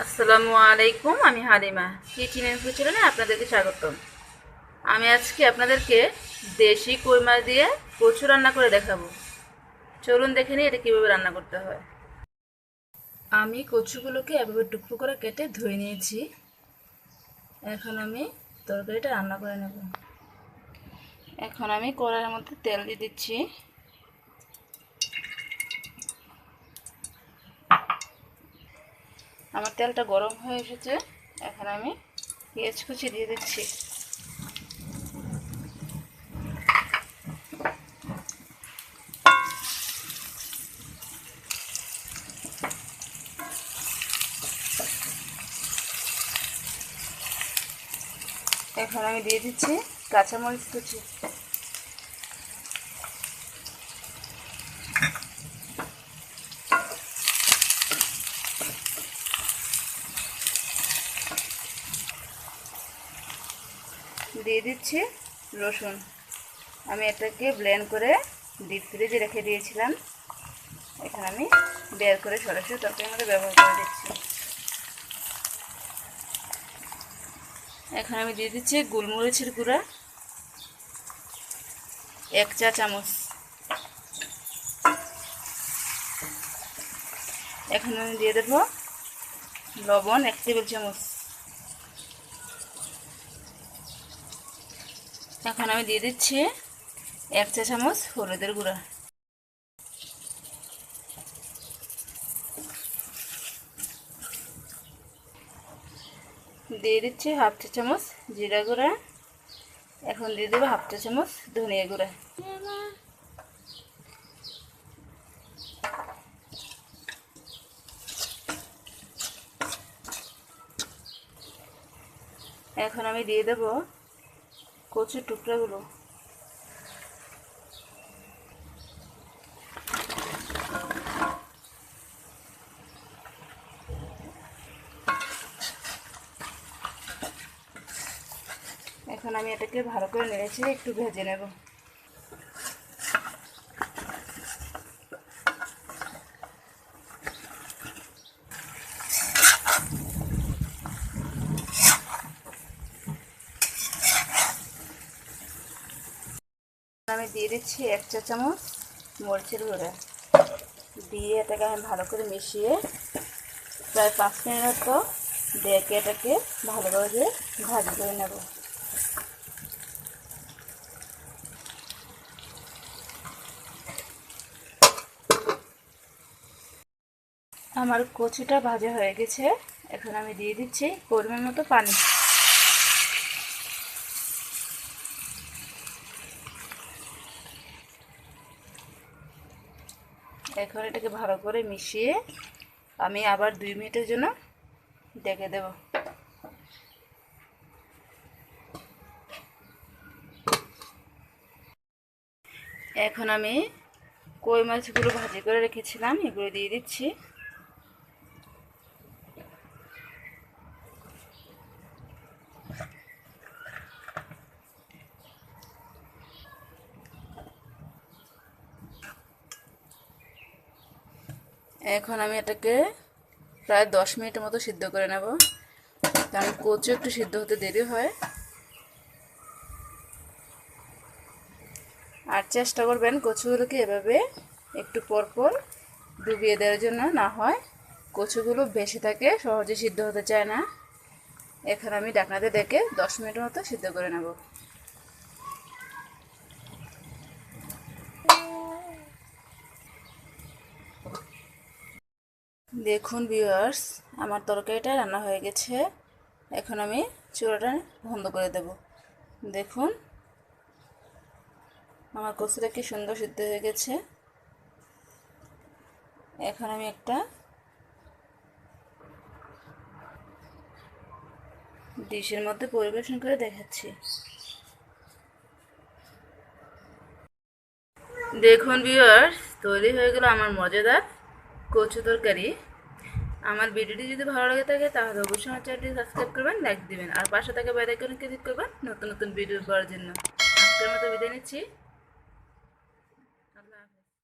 আসসালামু আলাইকুম। আমি হালিমা কিচেন ইনফো চ্যানেলে আপনাদেরকে স্বাগতম। আমি আজকে আপনাদেরকে দেশি কই মাছ দিয়ে কচু রান্না করে দেখাবো। চলুন দেখে নিই এটা কীভাবে রান্না করতে হয়। আমি কচুগুলোকে এভাবে টুকরো করে কেটে ধুয়ে নিয়েছি। এখন আমি তরকারিটা রান্না করে নেব। এখন আমি কড়াইয়ের মধ্যে তেল দিয়ে দিচ্ছি। আমার তেলটা গরম হয়ে এসেছে। এখন আমি পেঁয়াজ কুচি দিয়ে দিচ্ছি। এখন আমি দিয়ে দিচ্ছি কাঁচামরিচ কুচি। দিয়ে দিচ্ছি রসুন। আমি এটাকে ব্লেন্ড করে ডিপ ফ্রিজে রেখে দিয়েছিলাম। এখন আমি বের করে সরাসরি তরকারির মধ্যে ব্যবহার করে দিচ্ছি। এখন আমি দিয়ে দিচ্ছি গোলমরিচের গুঁড়া 1 চা চামচ। এখন আমি দিয়ে দেব লবণ 1 টেবিল চামচ। এখন আমি দিয়ে দিচ্ছি 1 চা চামচ হলুদের গুঁড়া। দিয়ে দিচ্ছি হাফ চা চামচ জিরা গুঁড়া। এখন দিয়ে দেবো হাফ চা চামচ ধনিয়া গুঁড়া। এখন আমি দিয়ে দেব কচুর টুকরাগুলো। এখন আমি এটাকে ভালো করে নেড়েছি একটু ভেজে নেব। আমি দিয়ে দিচ্ছি 1 চা চামচ মরিচের গুঁড়া। দিয়ে এটাকে আমি ভালো করে মিশিয়ে প্রায় 5 মিনিট মতো ডেকে এটাকে ভালোভাবে ভাজি করে নেব। আমার কচুটা ভাজা হয়ে গেছে। এখন আমি দিয়ে দিচ্ছি পরিমাণ মতো পানি। এখন এটাকে ভালো করে মিশিয়ে আমি আবার 2 মিনিটের জন্য ঢেকে দেব। এখন আমি কই মাছগুলো ভাজি করে রেখেছিলাম এগুলো দিয়ে দিচ্ছি। এখন আমি এটাকে প্রায় 10 মিনিটের মতো সিদ্ধ করে নেব, কারণ কচু একটু সিদ্ধ হতে দেরি হয়। আর চেষ্টা করবেন কচুগুলোকে এভাবে একটু পরপর ডুবিয়ে দেওয়ার জন্য, না হয় কচুগুলো বেশি থাকে সহজে সিদ্ধ হতে চায় না। এখন আমি ঢাকনাতে ডেকে 10 মিনিটের মতো সিদ্ধ করে নেব। দেখুন ভিউয়ার্স, আমার তরকারিটা রান্না হয়ে গেছে। এখন আমি চুলাটা বন্ধ করে দেব। দেখুন আমার কচুটা কি সুন্দর সিদ্ধ হয়ে গেছে। এখন আমি একটা ডিশের মধ্যে পরিবেশন করে দেখাচ্ছি। দেখুন ভিউয়ার্স, তৈরি হয়ে গেল আমার মজাদার কচু তরকারি। আমার ভিডিওটি যদি ভালো লাগে থাকে তাহলে অবশ্যই আমার চ্যানেলটি সাবস্ক্রাইব করবেন, লাইক দিবেন, আর পাশে থাকা বেল আইকনে ক্লিক করবেন নতুন নতুন ভিডিও পাওয়ার জন্য। আজকের মতো বিদায় নিচ্ছি।